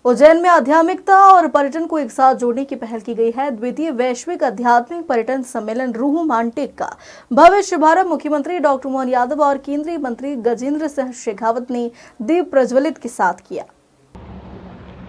उज्जैन में आध्यात्मिकता और पर्यटन को एक साथ जोड़ने की पहल की गई है। द्वितीय वैश्विक आध्यात्मिक पर्यटन सम्मेलन रूह मांटेक का भव्य शुभारंभ मुख्यमंत्री डॉक्टर मोहन यादव और केंद्रीय मंत्री गजेंद्र सिंह शेखावत ने दीप प्रज्वलित के साथ किया।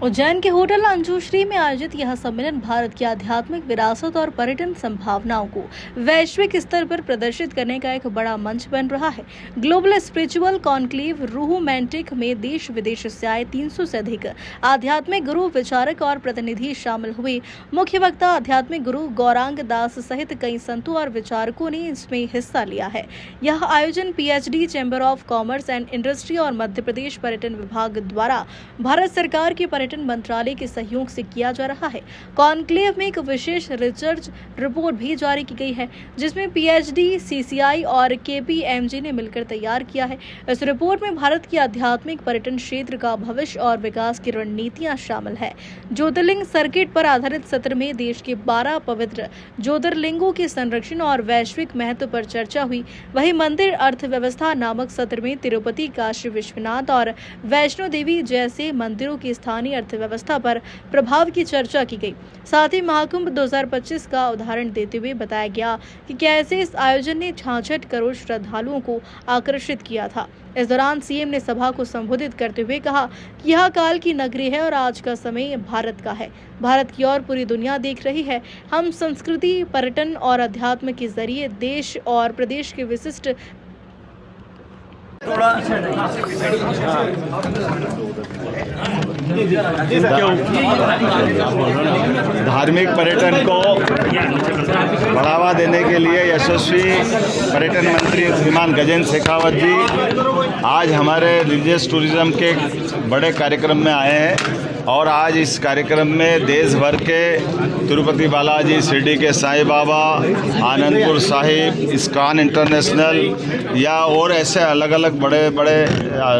उज्जैन के होटल अंजुश्री में आयोजित यह सम्मेलन भारत की आध्यात्मिक विरासत और पर्यटन संभावनाओं को वैश्विक स्तर पर प्रदर्शित करने का एक बड़ा मंच बन रहा है। ग्लोबल स्पिरिचुअल कॉन्क्लेव रूह मांटेक में देश विदेश से आए 300 से अधिक आध्यात्मिक गुरु, विचारक और प्रतिनिधि शामिल हुए। मुख्य वक्ता आध्यात्मिक गुरु गौरांग दास सहित कई संतों और विचारकों ने इसमें हिस्सा लिया है। यह आयोजन PhD chamber of commerce and industry और मध्य प्रदेश पर्यटन विभाग द्वारा भारत सरकार के पर्यटन मंत्रालय के सहयोग से किया जा रहा है। कॉन्क्लेव में एक विशेष रिसर्च रिपोर्ट भी जारी की गई है, जिसमें PhD, CCI और KPMG ने मिलकर तैयार किया है। इस रिपोर्ट में भारत की आध्यात्मिक पर्यटन क्षेत्र का भविष्य और विकास की रणनीतियां शामिल है। ज्योतिर्लिंग सर्किट पर आधारित सत्र में देश के 12 पवित्र ज्योतिर्लिंगों के संरक्षण और वैश्विक महत्व पर चर्चा हुई। वहीं मंदिर अर्थव्यवस्था नामक सत्र में तिरुपति, काशी विश्वनाथ और वैष्णो देवी जैसे मंदिरों की स्थानीय अर्थव्यवस्था पर प्रभाव की चर्चा की गई। साथ ही महाकुंभ 2025 का उदाहरण देते हुए बताया गया कि कैसे इस आयोजन ने 66 करोड़ श्रद्धालुओं को आकर्षित किया था। इस दौरान CM ने सभा को संबोधित करते हुए कहा कि यह काल की नगरी है और आज का समय भारत का है। भारत की ओर पूरी दुनिया देख रही है। हम संस्कृति, पर्यटन और अध्यात्म के जरिए देश और प्रदेश के विशिष्ट धार्मिक पर्यटन को बढ़ावा देने के लिए यशस्वी पर्यटन मंत्री श्रीमान गजेंद्र शेखावत जी आज हमारे रिलीजियस टूरिज्म के बड़े कार्यक्रम में आए हैं और आज इस कार्यक्रम में देश भर के तिरुपति बालाजी, शिरडी के साईं बाबा, आनंदपुर साहिब, इस्कॉन इंटरनेशनल या और ऐसे अलग अलग बड़े बड़े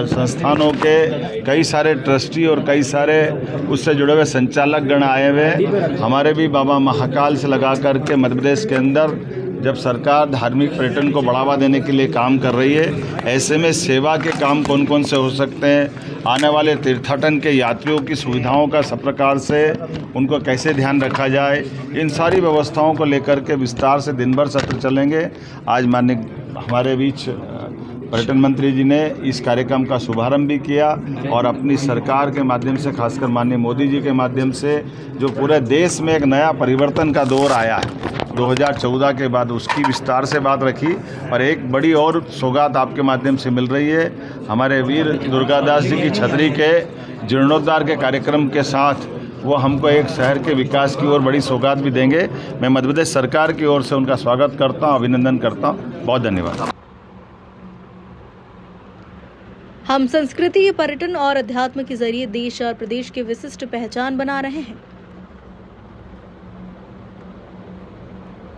संस्थानों के कई सारे ट्रस्टी और कई सारे उससे जुड़े हुए संचालक गण आए हुए। हमारे भी बाबा महाकाल से लगा करके मध्य प्रदेश के अंदर जब सरकार धार्मिक पर्यटन को बढ़ावा देने के लिए काम कर रही है, ऐसे में सेवा के काम कौन कौन से हो सकते हैं, आने वाले तीर्थाटन के यात्रियों की सुविधाओं का सब प्रकार से उनको कैसे ध्यान रखा जाए, इन सारी व्यवस्थाओं को लेकर के विस्तार से दिन भर सत्र चलेंगे। आज माननीय हमारे बीच पर्यटन मंत्री जी ने इस कार्यक्रम का शुभारंभ भी किया और अपनी सरकार के माध्यम से, खासकर माननीय मोदी जी के माध्यम से जो पूरे देश में एक नया परिवर्तन का दौर आया है 2014 के बाद, उसकी विस्तार से बात रखी। और एक बड़ी और सौगात आपके माध्यम से मिल रही है, हमारे वीर दुर्गादास जी की छतरी के जीर्णोद्धार के कार्यक्रम के साथ वो हमको एक शहर के विकास की ओर बड़ी सौगात भी देंगे। मैं मध्य प्रदेश सरकार की ओर से उनका स्वागत करता हूँ, अभिनंदन करता हूँ। बहुत धन्यवाद। हम संस्कृति, पर्यटन और अध्यात्म के जरिए देश और प्रदेश की विशिष्ट पहचान बना रहे हैं।